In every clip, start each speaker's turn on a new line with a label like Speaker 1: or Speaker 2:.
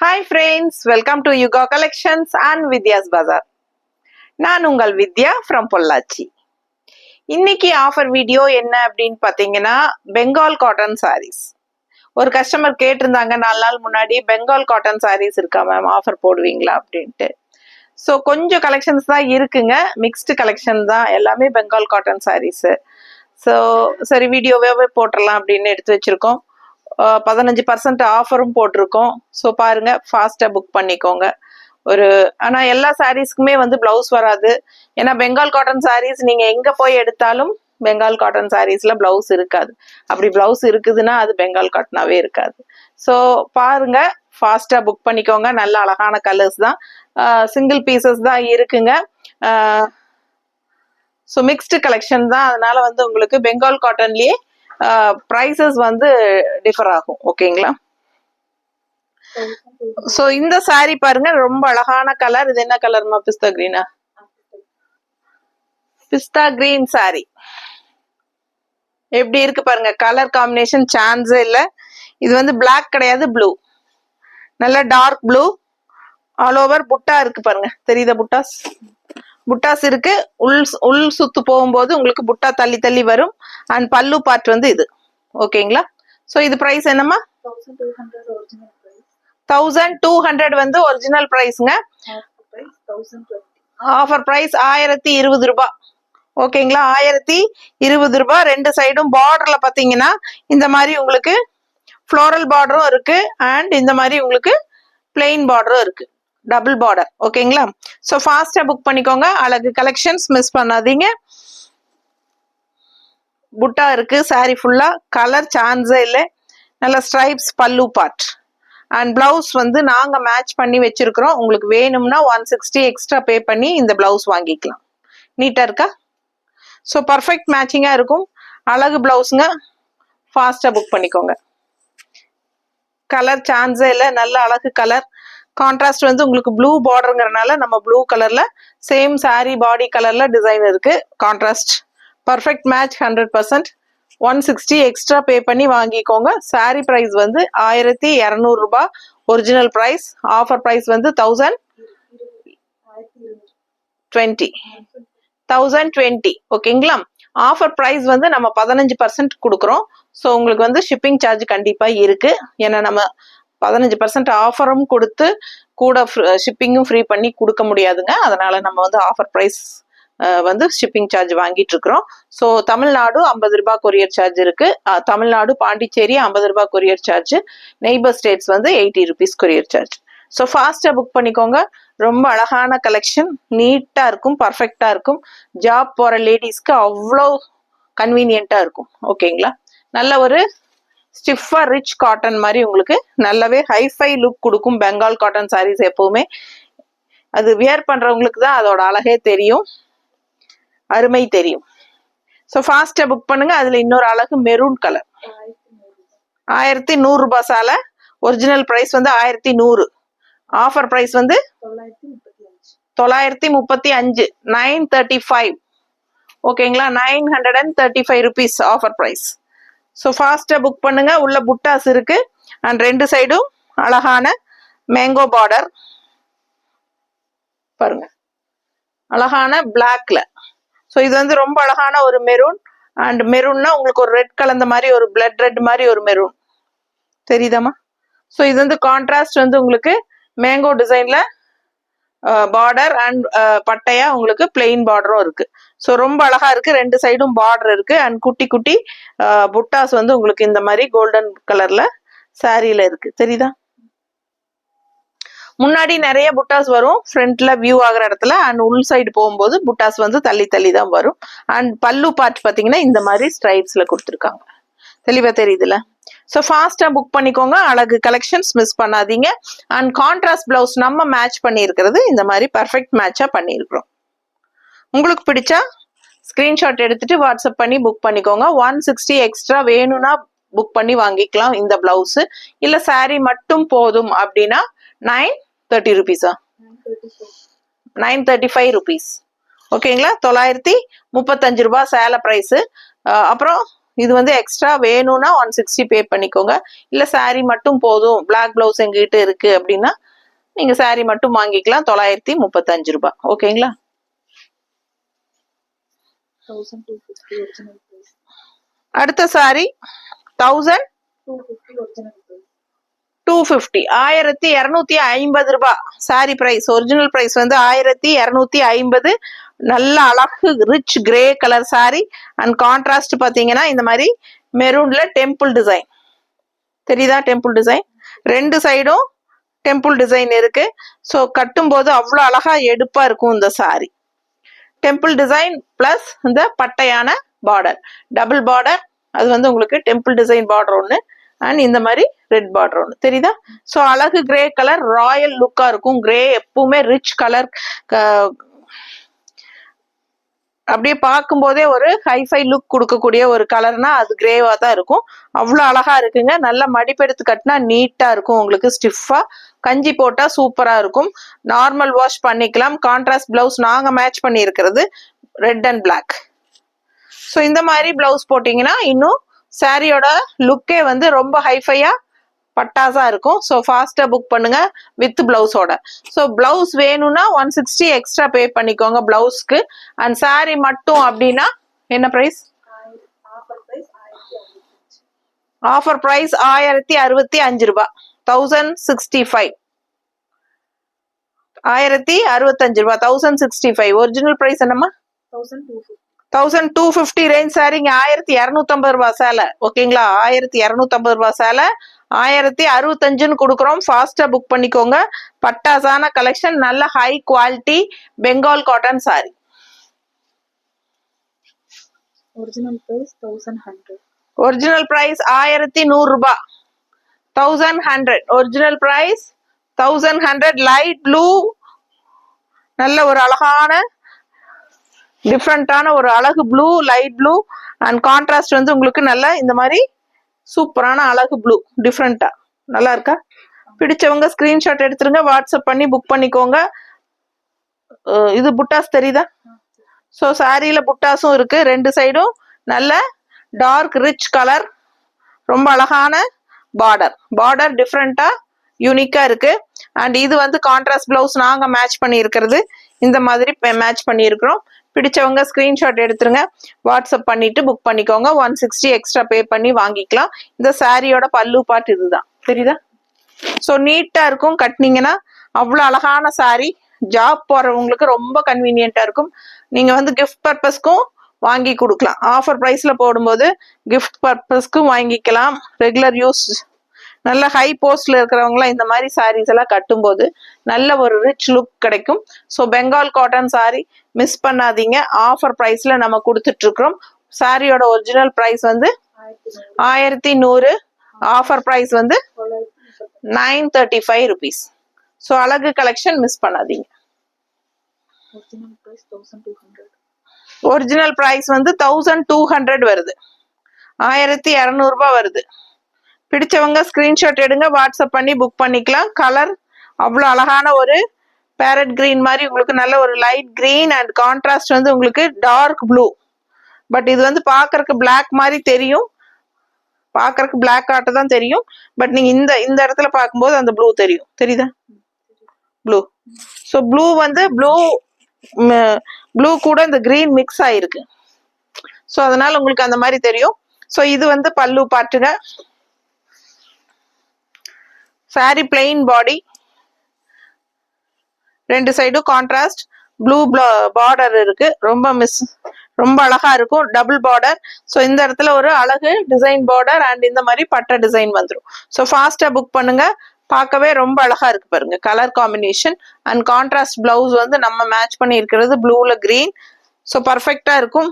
Speaker 1: Hi friends, welcome to Yuga Collections and Vidya's Bazaar. நான் உங்கள் வித்யா from Pollachi. இன்னைக்கு offer video என்ன அப்படின்னு பார்த்தீங்கன்னா பெங்கால் காட்டன் சாரீஸ். ஒரு கஸ்டமர் கேட்டிருந்தாங்க 4 நாள் முன்னாடி பெங்கால் காட்டன் சாரீஸ் இருக்கா மேம் ஆஃபர் போடுவீங்களா அப்படின்ட்டு. ஸோ கொஞ்சம் கலெக்ஷன்ஸ் தான் இருக்குங்க, மிக்ஸ்டு கலெக்ஷன் தான், எல்லாமே பெங்கால் காட்டன் சாரீஸு. ஸோ சரி வீடியோவே போட்டுடலாம் அப்படின்னு எடுத்து வச்சுருக்கோம். 15% ஆஃபரும் போட்டிருக்கோம். ஸோ பாருங்க, ஃபாஸ்ட்டாக புக் பண்ணிக்கோங்க. ஆனால் எல்லா சாரீஸ்க்குமே பிளவுஸ் வராது. ஏன்னா பெங்கால் காட்டன் சாரீஸ் நீங்கள் எங்கே போய் எடுத்தாலும் பெங்கால் காட்டன் சாரீஸில் பிளவுஸ் இருக்காது. அப்படி பிளவுஸ் இருக்குதுன்னா அது பெங்கால் காட்டனாகவே இருக்காது. ஸோ பாருங்க, ஃபாஸ்ட்டாக புக் பண்ணிக்கோங்க. நல்ல அழகான கலர்ஸ் தான், சிங்கிள் பீசஸ் தான் இருக்குங்க. ஸோ மிக்ஸ்டு கலெக்ஷன் தான், அதனால உங்களுக்கு பெங்கால் காட்டன்லேயே ப்ரைஸஸ் டிஃபர் ஆகும். ஓகேங்களா? ஸோ இந்த சாரி பாருங்க, ரொம்ப அழகான கலர். இது என்ன கலர்மா? பிஸ்தா கிரீனா? பிஸ்தா கிரீன் சாரி எப்படி இருக்கு பாருங்க. கலர் காம்பினேஷன் சான்ஸே இல்லை. இது பிளாக் கிடையாது, ப்ளூ, நல்ல டார்க் ப்ளூ. ஆல் ஓவர் புட்டா இருக்கு பாருங்க, தெரியுதா? புட்டாஸ் இருக்கு. உள் சுத்து போகும்போது உங்களுக்கு புட்டா தள்ளி தள்ளி வரும். அண்ட் பல்லு பார்ட் இது. ஓகேங்களா? ஸோ இது பிரைஸ் என்னம்மா? 1200 ஒரிஜினல் பிரைஸ்ங்க. ஆஃபர் பிரைஸ் 1020 ரூபாய். ஓகேங்களா? 1020 ரூபாய். ரெண்டு சைடும் பார்டர்ல பாத்தீங்கன்னா இந்த மாதிரி உங்களுக்கு ஃப்ளோரல் பார்டரும் இருக்கு, அண்ட் இந்த மாதிரி உங்களுக்கு பிளெயின் பார்டரும் இருக்கு, டபுள் பார்டர். ஓகேங்களா? ஸோ ஃபாஸ்டா புக் பண்ணிக்கோங்க. அழகு கலெக்ஷன்ஸ் மிஸ் பண்ணாதீங்க. புட்டா இருக்கு சாரி ஃபுல்லா, கலர் சான்ஸே இல்லை. நல்ல ஸ்ட்ரைப்ஸ் பல்லு பார்ட், அண்ட் பிளவுஸ் நாங்க மேட்ச் பண்ணி வச்சிருக்கிறோம். உங்களுக்கு வேணும்னா 160 எக்ஸ்ட்ரா பே பண்ணி இந்த பிளவுஸ் வாங்கிக்கலாம். நீட்டா இருக்கா? ஸோ பர்ஃபெக்ட் மேட்சிங்கா இருக்கும். அழகு பிளவுஸுங்க. ஃபாஸ்டா புக் பண்ணிக்கோங்க. கலர் சான்ஸே இல்லை, நல்ல அழகு கலர். கான்ட்ராஸ்ட் உங்களுக்கு ப்ளூ பார்டருங்கிறனால நம்ம ப்ளூ கலர்ல சேம் சாரி பாடி கலர்ல டிசைன் இருக்கு. Contrast perfect match 100%. 160 extra pay பண்ணி வாங்கிக்கோங்க. சாரி பிரைஸ் 1200 ரூபாய் ஒரிஜினல் பிரைஸ். Offer price 1020. ஓகேங்களா? ஆஃபர் பிரைஸ் நம்ம 15% கொடுக்குறோம். ஸோ உங்களுக்கு ஷிப்பிங் சார்ஜ் கண்டிப்பா இருக்கு. ஏன்னா நம்ம 15% ஆஃபரும் கொடுத்து கூட ஷிப்பிங்கும் ஃப்ரீ பண்ணி கொடுக்க முடியாதுங்க. அதனால நம்ம ஆஃபர் பிரைஸ் ஷிப்பிங் சார்ஜ் வாங்கிட்டு இருக்கிறோம். ஸோ தமிழ்நாடு 50 ரூபாய் கொரியர் சார்ஜ் இருக்கு. தமிழ்நாடு பாண்டிச்சேரி 50 ரூபாய் courier charge. Neighbour states 80 rupees courier charge. So ஃபாஸ்டா புக் பண்ணிக்கோங்க. ரொம்ப அழகான கலெக்ஷன், நீட்டா இருக்கும், பர்ஃபெக்டா இருக்கும். ஜாப் போற லேடிஸ்க்கு அவ்வளோ கன்வீனியன்ட்டா இருக்கும். ஓகேங்களா? நல்ல ஒரு ஸ்டிஃபா ரிச் காட்டன் மாதிரி உங்களுக்கு நல்லாவே ஹைஃபை லுக் கொடுக்கும். பெங்கால் காட்டன் சாரீஸ் எப்பவுமே அது வியர் பண்றவங்களுக்கு தான் அதோட அழகே தெரியும், அருமை தெரியும். ஸோ ஃபாஸ்டா புக் பண்ணுங்க. அதுல இன்னொரு அழகு மெரூன் கலர். 1100 ரூபாய் சாலை. Original price 1100. Offer price 935. 935. ஓகேங்களா? 935 ருபீஸ் ஆஃபர் பிரைஸ். ஸோ ஃபாஸ்டா புக் பண்ணுங்க. உள்ள புட்டாஸ் இருக்கு, அண்ட் ரெண்டு சைடும் அழகான மேங்கோ பார்டர் பாருங்க, அழகான பிளாக்ல. ஸோ இது ரொம்ப அழகான ஒரு மெரூன், அண்ட் மெரூன்னா உங்களுக்கு ஒரு ரெட் கலந்த மாதிரி, ஒரு பிளட் ரெட் மாதிரி ஒரு மெரூன் தெரியுதாமா? ஸோ இது கான்ட்ராஸ்ட் உங்களுக்கு மேங்கோ டிசைன்ல பார்டர், அண்ட் பட்டையா உங்களுக்கு பிளெயின் பார்டரும் இருக்கு. ஸோ ரொம்ப அழகா இருக்கு. ரெண்டு சைடும் பார்டர் இருக்கு, அண்ட் குட்டி குட்டி புட்டாஸ் உங்களுக்கு இந்த மாதிரி கோல்டன் கலர்ல சாரியில இருக்கு, தெரியுதா? முன்னாடி நிறைய புட்டாஸ் வரும் ஃப்ரண்ட்ல வியூ ஆகிற இடத்துல, அண்ட் உள் சைடு போகும்போது புட்டாஸ் தள்ளி தள்ளி தான் வரும். அண்ட் பல்லு பார்ட் பாத்தீங்கன்னா இந்த மாதிரி ஸ்ட்ரைப்ஸ்ல கொடுத்துருக்காங்க. தெளிவா தெரியுதுல? ஸோ ஃபாஸ்டா புக் பண்ணிக்கோங்க. அழகு கலெக்ஷன்ஸ் மிஸ் பண்ணாதீங்க. அண்ட் கான்ட்ராஸ்ட் பிளவுஸ் நம்ம மேட்ச் பண்ணி இருக்கிறது இந்த மாதிரி பர்ஃபெக்ட் மேட்சா பண்ணியிருக்கிறோம். உங்களுக்கு பிடிச்சா ஸ்கிரீன்ஷாட் எடுத்துட்டு வாட்ஸ்அப் பண்ணி புக் பண்ணிக்கோங்க. 160 எக்ஸ்ட்ரா வேணும்னா புக் பண்ணி வாங்கிக்கலாம் இந்த பிளவுஸ். இல்ல சாரி மட்டும் போதும் அப்படின்னா 930 ருபீஸா? 935 ருபீஸ். ஓகேங்களா? 935 ரூபாய் சேலை பிரைஸ். அப்புறம் இது வந்து எக்ஸ்ட்ரா வேணும்னா 160 பே பண்ணிக்கோங்க. இல்ல saree மட்டும் போதும், பிளாக் பிளவுஸ் எங்ககிட்ட இருக்கு அப்படின்னா நீங்க saree மட்டும் வாங்கிக்கலாம். 935 ரூபாய். ஓகேங்களா? அடுத்த saree 1250 1250 ரூபாய் சாரி பிரைஸ். ஒரிஜினல் பிரைஸ் வந்து 1250. நல்ல அழகு rich grey colour sorry and contrast பாத்தீங்கன்னா இந்த மாதிரி மெரூன்ல டெம்பிள் டிசைன் தெரியுதா? டெம்பிள் டிசைன் ரெண்டு சைடும் டெம்பிள் டிசைன் இருக்கு. ஸோ கட்டும் போது அவ்வளோ அழகா எடுப்பா இருக்கும் இந்த சாரி. டெம்பிள் டிசைன் பிளஸ் இந்த பட்டையான பார்டர், டபுள் பார்டர். அது வந்து உங்களுக்கு டெம்பிள் டிசைன் பார்டர் ஒன்று அண்ட் இந்த மாதிரி ரெட் பார்டர் ஒன்று தெரியுதா? ஸோ அழகு கிரே கலர் ராயல் லுக்கா இருக்கும். கிரே எப்பவுமே ரிச் கலர், அப்படியே பார்க்கும் போதே ஒரு ஹைஃபை லுக் கொடுக்கக்கூடிய ஒரு கலர்னா அது கிரேவா தான் இருக்கும். அவ்வளோ அழகா இருக்குங்க. நல்ல மடிப்பெடுத்து கட்டினா நீட்டா இருக்கும். உங்களுக்கு ஸ்டிஃபா கஞ்சி போட்டா சூப்பரா இருக்கும். நார்மல் வாஷ் பண்ணிக்கலாம். கான்ட்ராஸ்ட் பிளவுஸ் நாங்க மேட்ச் பண்ணி இருக்கிறது ரெட் அண்ட் பிளாக். ஸோ இந்த மாதிரி பிளவுஸ் போட்டீங்கன்னா இன்னும் சாரியோட லுக்கே வந்து ரொம்ப ஹைஃபையா பட்டாசா இருக்கும். ஸோ ஃபாஸ்டா புக் பண்ணுங்க வித் பிளவுஸோட. ஸோ பிளவுஸ் வேணும்னா 160 எக்ஸ்ட்ரா பே பண்ணிக்கோங்க பிளவுஸ்க்கு. அண்ட் சாரி மட்டும் அப்படின்னா என்ன பிரைஸ்? ஆஃபர் பிரைஸ் 1065 ரூபாய். 1065 1065 ரூபாய். 1065. ஒரிஜினல் பிரைஸ் என்னம்மா? 1250 ரேஞ்ச் சாரிங்க. 1250 ரூபாய் சேலை. ஓகேங்களா? 1250 ரூபாய் சேலை 1065 கொடுக்குறோம். ஃபாஸ்டா புக் பண்ணிக்கோங்க. பட்டாசான கலெக்ஷன், நல்ல high quality Bengal cotton sari.
Speaker 2: Original price 1100.
Speaker 1: Original price 1100 ரூபாய். 1100 ஒரிஜினல் பிரைஸ் 1100. லைட் ப்ளூ, நல்ல ஒரு அழகான டிஃப்ரெண்டான ஒரு அழகு blue, light blue and contrast வந்து உங்களுக்கு நல்ல இந்த மாதிரி சூப்பரான அழகு ப்ளூ டிஃப்ரெண்டா நல்லா இருக்கா? பிடிச்சவங்க ஸ்கிரீன்ஷாட் எடுத்துருங்க, வாட்ஸ்அப் பண்ணி புக் பண்ணிக்கோங்க. இது புட்டாஸ் தெரியுதா? ஸோ சாரியில புட்டாஸும் இருக்கு. ரெண்டு சைடும் நல்ல டார்க் ரிச் கலர், ரொம்ப அழகான பார்டர். பார்டர் டிஃப்ரெண்டா யூனிக்கா இருக்கு. அண்ட் இது வந்து கான்ட்ராஸ்ட் பிளவுஸ் நாங்க மேட்ச் பண்ணி இருக்கிறது இந்த மாதிரி மேட்ச் பண்ணி இருக்கிறோம். பிடிச்சவங்க ஸ்கிரீன்ஷாட் எடுத்துருங்க, வாட்ஸ்அப் பண்ணிட்டு புக் பண்ணிக்கோங்க. 160 எக்ஸ்ட்ரா பே பண்ணி வாங்கிக்கலாம். இந்த சாரியோட பல்லு பார்ட் இதுதான் தெரியுதா? ஸோ நீட்டா இருக்கும். கட்டினீங்கன்னா அவ்வளோ அழகான சாரி. ஜாப் போறவங்களுக்கு ரொம்ப கன்வீனியன்ட்டா இருக்கும். நீங்க வந்து கிஃப்ட் பர்பஸ்க்கும் வாங்கி கொடுக்கலாம். ஆஃபர் பிரைஸ்ல போடும்போது கிஃப்ட் பர்பஸ்க்கும் வாங்கிக்கலாம். ரெகுலர் யூஸ் நல்ல ஹை போஸ்ட்ல இருக்கிறவங்களாம் இந்த மாதிரி சாரீஸ் எல்லாம் கட்டும்போது நல்ல ஒரு ரிச் லுக் கிடைக்கும். So Bengal cotton sorry miss பண்ணாதீங்க. ஆஃபர் பிரைஸ்ல நம்ம கொடுத்துட்டு இருக்கிறோம். சாரியோட ஒரிஜினல் பிரைஸ் வந்து 1100. ஆஃபர் பிரைஸ் வந்து 935 rupees. ஸோ அழகு கலெக்ஷன் மிஸ் பண்ணாதீங்க. ஒரிஜினல் பிரைஸ் வந்து 1200 வருது. 1200 ரூபாய் வருது. பிடிச்சவங்க ஸ்கிரீன்ஷாட் எடுங்க, வாட்ஸ்அப் பண்ணி புக் பண்ணிக்கலாம். கலர் அவ்வளோ அழகான ஒரு பேரட் கிரீன் மாதிரி உங்களுக்கு நல்ல ஒரு லைட் கிரீன் அண்ட் கான்ட்ராஸ்ட் வந்து உங்களுக்கு டார்க் ப்ளூ. பட் இது வந்து பார்க்கறதுக்கு பிளாக் மாதிரி தெரியும், பார்க்கறதுக்கு பிளாக் ஆட்ட தான் தெரியும். பட் நீங்க இந்த இடத்துல பார்க்கும்போது அந்த ப்ளூ தெரியும். தெரியுதா? ப்ளூ. ஸோ ப்ளூ வந்து ப்ளூ கூட இந்த கிரீன் மிக்ஸ் ஆயிருக்கு. ஸோ அதனால உங்களுக்கு அந்த மாதிரி தெரியும். ஸோ இது வந்து பல்லு பாட்டுங்க. சாரி பிளெயின் பாடி, ரெண்டு சைடும் கான்ட்ராஸ்ட் ப்ளூ பார்டர் இருக்கு. ரொம்ப அழகா இருக்கும். Double border. ஸோ இந்த இடத்துல ஒரு அழகு டிசைன் பார்டர் அண்ட் இந்த மாதிரி பட்டை டிசைன் வந்துடும். ஸோ ஃபாஸ்டா புக் பண்ணுங்க. பார்க்கவே ரொம்ப அழகா இருக்கு பாருங்க colour combination. And contrast blouse வந்து நம்ம மேட்ச் பண்ணி இருக்கிறது ப்ளூல கிரீன். ஸோ பர்ஃபெக்டா இருக்கும்.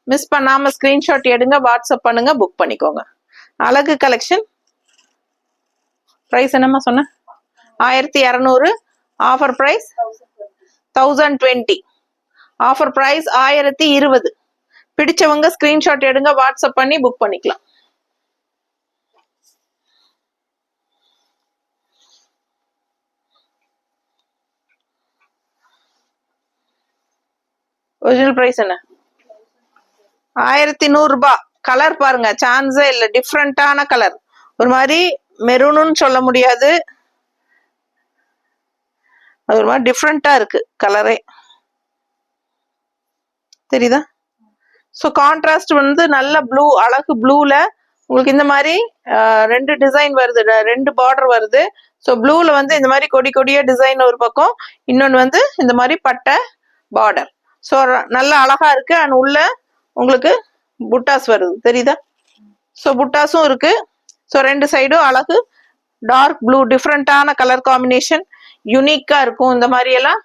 Speaker 1: மிஸ் பண்ணாம ஸ்கிரீன்ஷாட் எடுங்க, வாட்ஸ்அப் பண்ணுங்க, புக் பண்ணிக்கோங்க. அழகு கலெக்ஷன். பிரைஸ் என்னமா சொன்ன? 1200. Offer price 1020. Offer price 1020. பிடிச்சவங்க ஸ்கிரீன்ஷாட் எடுங்க, வாட்ஸ்அப் பண்ணி புக் பண்ணிக்கலாம். ஒரிஜினல் பிரைஸ் என்ன? 1100 ரூபாய். கலர் பாருங்க, சான்ஸே இல்லை, டிஃப்ரெண்டான கலர். ஒரு மாதிரி மெரூனுன்னு சொல்ல முடியாது, அது ஒரு மாதிரி டிஃப்ரெண்டா இருக்கு கலரே, தெரியுதா? ஸோ கான்ட்ராஸ்ட் வந்து நல்ல ப்ளூ, அழகு ப்ளூல உங்களுக்கு இந்த மாதிரி ரெண்டு டிசைன் வருது, ரெண்டு பார்டர் வருது. ஸோ ப்ளூல வந்து இந்த மாதிரி கொடி கொடியா டிசைன் ஒரு பக்கம், இன்னொன்று வந்து இந்த மாதிரி பட்டை பார்டர். ஸோ நல்ல அழகா இருக்கு. அண்ட் உள்ள உங்களுக்கு புட்டாஸ் வருது, தெரியுதா? ஸோ புட்டாஸும் இருக்கு. ஸோ ரெண்டு சைடும் அழகு டார்க் ப்ளூ, டிஃப்ரெண்டான கலர் காம்பினேஷன், யூனிக்கா இருக்கும். இந்த மாதிரி எல்லாம்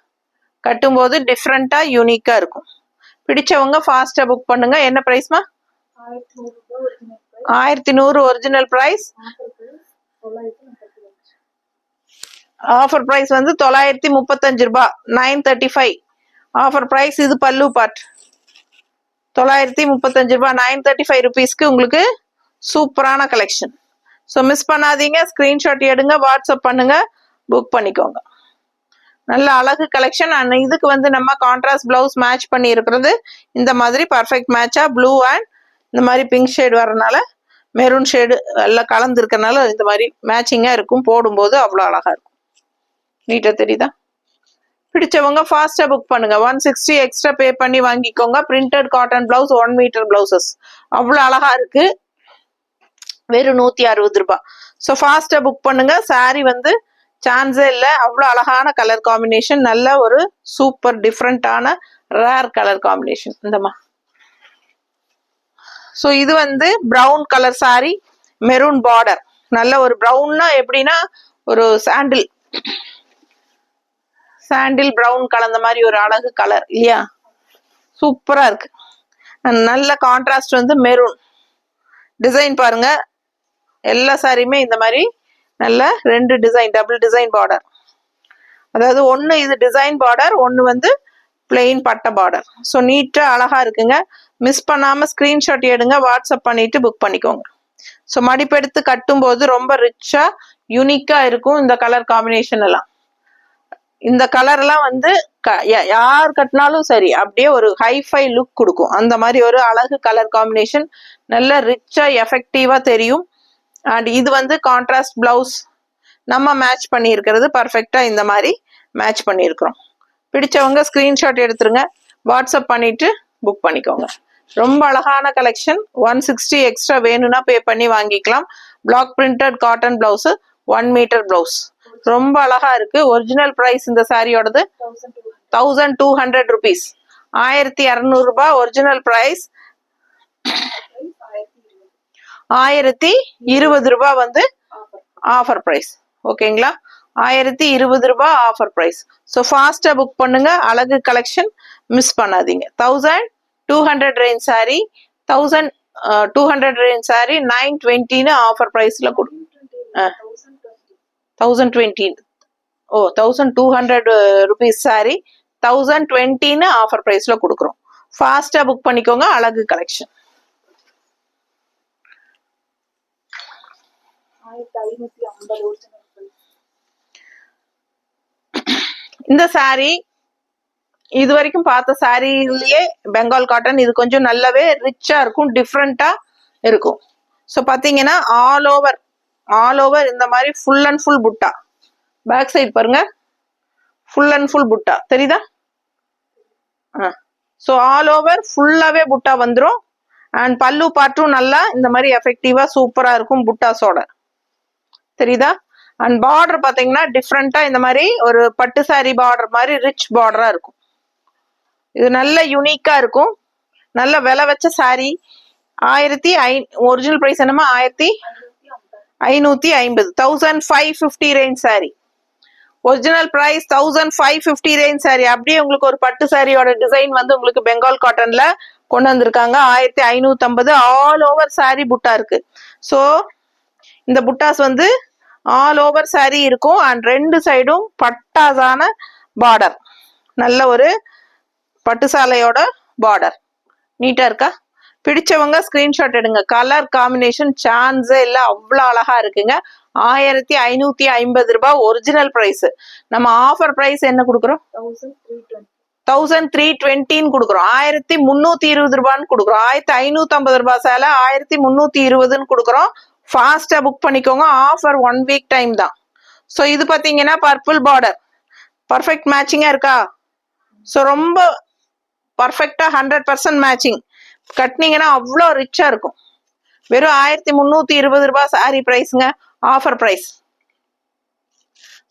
Speaker 1: கட்டும்போது டிஃப்ரெண்டா யூனிக்கா இருக்கும். பிடிச்சவங்க ஃபாஸ்டா புக் பண்ணுங்க. என்ன பிரைஸ்மா? 1100 ஒரிஜினல் பிரைஸ். ஆஃபர் பிரைஸ் வந்து 935 ரூபாய், 935 ஆஃபர் பிரைஸ். இது பல்லு பார்ட், 935 ரூபாய், 935 ருபீஸ்க்கு உங்களுக்கு சூப்பரான கலெக்ஷன். ஸோ மிஸ் பண்ணாதீங்க, ஸ்கிரீன்ஷாட் எடுங்க, வாட்ஸ்அப் பண்ணுங்க, புக் பண்ணிக்கோங்க. நல்ல அழகு கலெக்ஷன். அண்ட் இதுக்கு வந்து நம்ம கான்ட்ராஸ்ட் பிளவுஸ் மேட்ச் பண்ணி இருக்கிறது இந்த மாதிரி பர்ஃபெக்ட் மேட்சா ப்ளூ அண்ட் இந்த மாதிரி பிங்க் ஷேடு வரனால, மெரூன் ஷேடு எல்லாம் கலந்து இருக்கனால இந்த மாதிரி மேட்சிங்கா இருக்கும். போடும்போது அவ்வளோ அழகா இருக்கும். நீட்டா தெரியுதா? பிடிச்சவங்க ஃபாஸ்டா புக் பண்ணுங்க. 160 எக்ஸ்ட்ரா பே பண்ணி வாங்கிக்கோங்க. Printed cotton blouse 1 metre blouses அவ்வளோ அழகா இருக்கு. வெறும் 160 ரூபாய். ஸோ ஃபாஸ்டா புக் பண்ணுங்க. சாரி வந்து சான்ஸே இல்லை, அவ்வளோ அழகான கலர் காம்பினேஷன், நல்ல ஒரு சூப்பர் டிஃப்ரெண்டான ரேர் கலர் காம்பினேஷன் இந்தமா. ஸோ இது வந்து brown colour sorry, maroon border, நல்ல ஒரு ப்ரௌன்னா எப்படின்னா ஒரு சாண்டில் ப்ரௌன் கலந்த மாதிரி ஒரு அழகு கலர் இல்லையா? சூப்பரா இருக்கு. நல்ல கான்ட்ராஸ்ட் வந்து மெரூன் டிசைன் பாருங்க. எல்லா சாரியுமே இந்த மாதிரி நல்ல ரெண்டு டிசைன், டபுள் டிசைன் பார்டர். அதாவது ஒன்று இது டிசைன் பார்டர், ஒன்று வந்து பிளெயின் பட்டை பார்டர். ஸோ நீட்டா அழகா இருக்குங்க. மிஸ் பண்ணாம ஸ்கிரீன்ஷாட் எடுங்க, வாட்ஸ்அப் பண்ணிட்டு புக் பண்ணிக்கோங்க. ஸோ மடிப்பெடுத்து கட்டும்போது ரொம்ப ரிச்சா யூனிக்கா இருக்கும் இந்த கலர் காம்பினேஷன் எல்லாம். இந்த கலர் எல்லாம் வந்து யார் கட்டினாலும் சரி அப்படியே ஒரு ஹைஃபை லுக் கொடுக்கும். அந்த மாதிரி ஒரு அழகு கலர் காம்பினேஷன், நல்ல ரிச்சா எஃபெக்டிவா தெரியும். அண்ட் இது வந்து கான்ட்ராஸ்ட் பிளவுஸ் நம்ம மேட்ச் பண்ணி இருக்கிறது பர்ஃபெக்டா இந்த மாதிரி மேட்ச் பண்ணியிருக்கிறோம். பிடிச்சவங்க ஸ்கிரீன்ஷாட் எடுத்துருங்க, வாட்ஸ்அப் பண்ணிட்டு புக் பண்ணிக்கோங்க. ரொம்ப அழகான கலெக்ஷன். 160 எக்ஸ்ட்ரா வேணும்னா பே பண்ணி வாங்கிக்கலாம். Black printed cotton blouse 1 metre blouse ரொம்ப அழகா இருக்கு. ஒரிஜினல் பிரைஸ் இந்த சாரியோடது 1200 ருபீஸ், 1200 ரூபாய் ஒரிஜினல் பிரைஸ். 1020 ரூபாய் வந்து ஆஃபர் பிரைஸ். ஓகேங்களா? 1020 ரூபாய் ஆஃபர் பிரைஸ். ஸோ ஃபாஸ்டா புக் பண்ணுங்க. அழகு கலெக்ஷன் மிஸ் பண்ணாதீங்க. 1200 range sorry, 1200 range sorry 920 offer பிரைஸ்ல கொடு. 1020 ஓ 1200 ருபீஸ் சாரி 1020 ஆஃபர் பிரைஸ்ல கொடுக்குறோம். ஃபாஸ்டா புக் பண்ணிக்கோங்க. அழகு கலெக்ஷன். இந்த சாரி இது வரைக்கும் பார்த்த சாரிலேயே பெங்கால் காட்டன் இது கொஞ்சம் நல்லாவே ரிச்சா இருக்கும், டிஃப்ரெண்டா இருக்கும். ஸோ பார்த்தீங்கன்னா ஆல் ஓவர் இந்த மாதிரி ஃபுல் அண்ட் ஃபுல் புட்டா. பேக் சைடு பாருங்க, ஃபுல் அண்ட் ஃபுல் புட்டா தெரியுதா? ஸோ ஆல் ஓவர் ஃபுல்லாவே புட்டா வந்துடும். அண்ட் பல்லு பார்ட்டும் நல்லா இந்த மாதிரி எஃபெக்டிவா சூப்பரா இருக்கும் புட்டாஸோட, தெரியுதா? அண்ட் பார்டர் பாத்தீங்கன்னா டிஃப்ரெண்டா இந்த மாதிரி ஒரு பட்டு சாரி பார்டர் மாதிரி ரிச் பார்டரா இருக்கும். இது நல்ல யூனிக்கா இருக்கும். நல்ல விலை வச்ச சாரி. ஒரிஜினல் பிரைஸ் என்னமா 1550, 1550 range sari. Original price 1550 range sari. அப்படியே உங்களுக்கு ஒரு பட்டு சாரியோட டிசைன் வந்து உங்களுக்கு பெங்கால் காட்டன்ல கொண்டு வந்திருக்காங்க. 1550 ஆல் ஓவர் சாரி புட்டா இருக்கு. ஸோ இந்த புட்டாஸ் வந்து ஆல் ஓவர் சாரி இருக்கும். அண்ட் ரெண்டு சைடும் பட்டாசான பார்டர், நல்ல ஒரு பட்டு சாலையோட பார்டர். நீட்டா இருக்கா? பிடிச்சவங்க ஸ்கிரீன்ஷாட் எடுங்க. கலர் காம்பினேஷன் சான்ஸே இல்லை, அவ்வளோ அழகா இருக்குங்க. 1550 ரூபாய் ஒரிஜினல் பிரைஸ். நம்ம ஆஃபர் பிரைஸ் என்ன கொடுக்குறோம்? 1320 கொடுக்குறோம். 1320 ரூபான்னு கொடுக்குறோம். 1550 ரூபாய் சேலை 1320 கொடுக்குறோம். ஃபாஸ்டா புக் பண்ணிக்கோங்க. ஆஃபர் 1 வீக் டைம் தான். ஸோ இது பாத்தீங்கன்னா பர்பிள் பார்டர் பர்ஃபெக்ட் மேட்சிங்கா இருக்கா? ஸோ ரொம்ப பர்ஃபெக்டா 100% மேட்சிங். கட்டினீங்கன்னா அவ்வளோ ரிச்சா இருக்கும். வெறும் 1320 ரூபாய் சாரி பிரைஸ்ங்க, ஆஃபர் பிரைஸ்.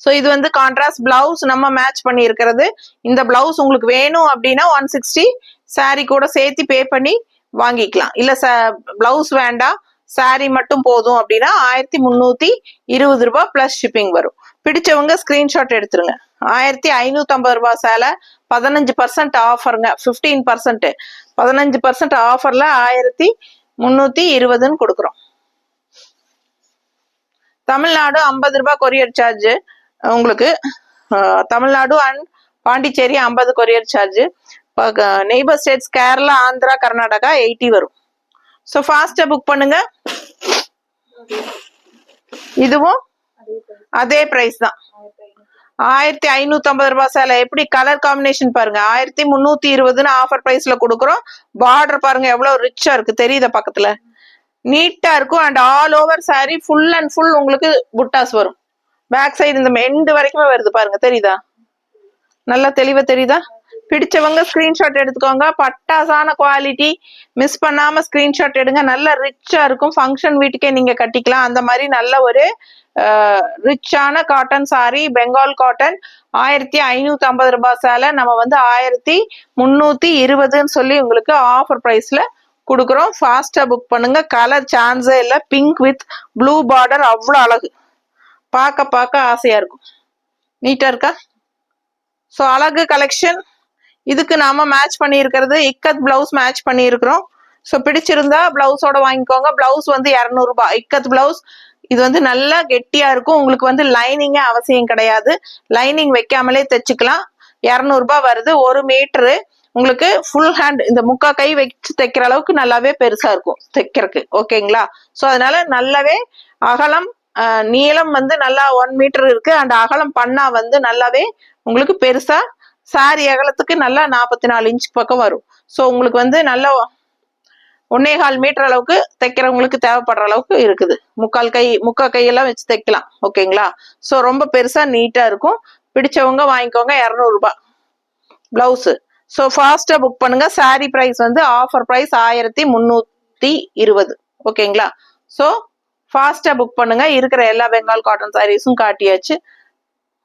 Speaker 1: ஸோ இது வந்து கான்ட்ராஸ்ட் பிளவுஸ் நம்ம மேட்ச் பண்ணி இருக்கிறது. இந்த பிளவுஸ் உங்களுக்கு வேணும் அப்படின்னா 160 சாரி கூட சேர்த்து பே பண்ணி வாங்கிக்கலாம். இல்ல பிளவுஸ் வேண்டாம் சாரி மட்டும் போதும் அப்படின்னா 1320 ரூபாய் பிளஸ் ஷிப்பிங் வரும். பிடிச்சவங்க ஸ்கிரீன்ஷாட் எடுத்துருங்க. 1550 ரூபாய் சேலை 15% ஆஃபருங்க. 15% 15% ஆஃபர்ல 1320 கொடுக்குறோம். தமிழ்நாடு 50 ரூபாய் கொரியர் சார்ஜ் உங்களுக்கு. Tamil Nadu and Pondicherry 50 courier charge. Neighbour states Kerala, Andhra, Karnataka 80 வரும். ஸோ ஃபாஸ்டா புக் பண்ணுங்க. இதுவும் அதே பிரைஸ் தான். 1550 ரூபாய் சேலை. எப்படி கலர் காம்பினேஷன் பாருங்க. 1320 ஆஃபர் பிரைஸ்ல கொடுக்குறோம். பார்டர் பாருங்க எவ்வளவு ரிச்சா இருக்கு, தெரியுதா பக்கத்துல? நீட்டா இருக்கும். And all over sorry full and full உங்களுக்கு புட்டாஸ் வரும். பேக் சைடு இந்த எண்டு வரைக்குமே வருது பாருங்க, தெரியுதா? நல்லா தெளிவா தெரியுதா? பிடிச்சவங்க ஸ்கிரீன்ஷாட் எடுத்துக்கோங்க. பட்டாசான குவாலிட்டி, மிஸ் பண்ணாம ஸ்கிரீன்ஷாட் எடுங்க. நல்ல ரிச்சா இருக்கும். ஃபங்க்ஷன் வீட்டுக்கே நீங்க கட்டிக்கலாம். அந்த மாதிரி நல்ல ஒரு ரிச்சான காட்டன் சாரி, பெங்கால் காட்டன். 1550 ரூபாய் சேலை நம்ம வந்து 1320 சொல்லி உங்களுக்கு ஆஃபர் பிரைஸ்ல கொடுக்குறோம். ஃபாஸ்டா புக் பண்ணுங்க. கலர் சான்ஸே இல்லை. பிங்க் வித் ப்ளூ பார்டர் அவ்வளோ அழகு. பார்க்க ஆசையா இருக்கும். நீட்டா இருக்கா? ஸோ அழகு கலெக்ஷன். இதுக்கு நாம மேட்ச் பண்ணி இருக்கிறது இக்கத் பிளவுஸ் மேட்ச் பண்ணி இருக்கிறோம். ஸோ பிடிச்சிருந்தா பிளவுஸோட வாங்கிக்கோங்க. பிளவுஸ் வந்து 200 ரூபாய் இக்கத் பிளவுஸ். இது வந்து நல்லா கெட்டியா இருக்கும். உங்களுக்கு வந்து லைனிங்கே அவசியம் கிடையாது. லைனிங் வைக்காமலே தைச்சுக்கலாம். 200 ரூபாய் வருது. 1 மீட்டரு உங்களுக்கு ஃபுல் ஹேண்ட், இந்த முக்கா கை வச்சு தைக்கிற அளவுக்கு நல்லாவே பெருசா இருக்கும் தைக்கிறதுக்கு. ஓகேங்களா? ஸோ அதனால நல்லாவே அகலம் நீளம் வந்து நல்லா 1 மீட்டர் இருக்கு. அண்ட் அகலம் பண்ணா வந்து நல்லாவே உங்களுக்கு பெருசா சாரி அகலத்துக்கு நல்லா 44 இன்ச் பக்கம் வரும். ஸோ உங்களுக்கு வந்து நல்லா 1.25 மீட்டர் அளவுக்கு தைக்கிறவங்களுக்கு தேவைப்படுற அளவுக்கு இருக்குது. முக்கா கையெல்லாம் வச்சு தைக்கலாம். ஓகேங்களா? ஸோ ரொம்ப பெருசா நீட்டா இருக்கும். பிடிச்சவங்க வாங்கிக்கோங்க. 200 ரூபாய் பிளவுஸ். ஸோ ஃபாஸ்டா புக் பண்ணுங்க. சாரி பிரைஸ் வந்து ஆஃபர் பிரைஸ் 1320. ஓகேங்களா? ஸோ ஃபாஸ்டா புக் பண்ணுங்க. இருக்கிற எல்லா பெங்கால் காட்டன் சாரீஸும் காட்டியாச்சு.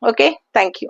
Speaker 1: Okay, thank you.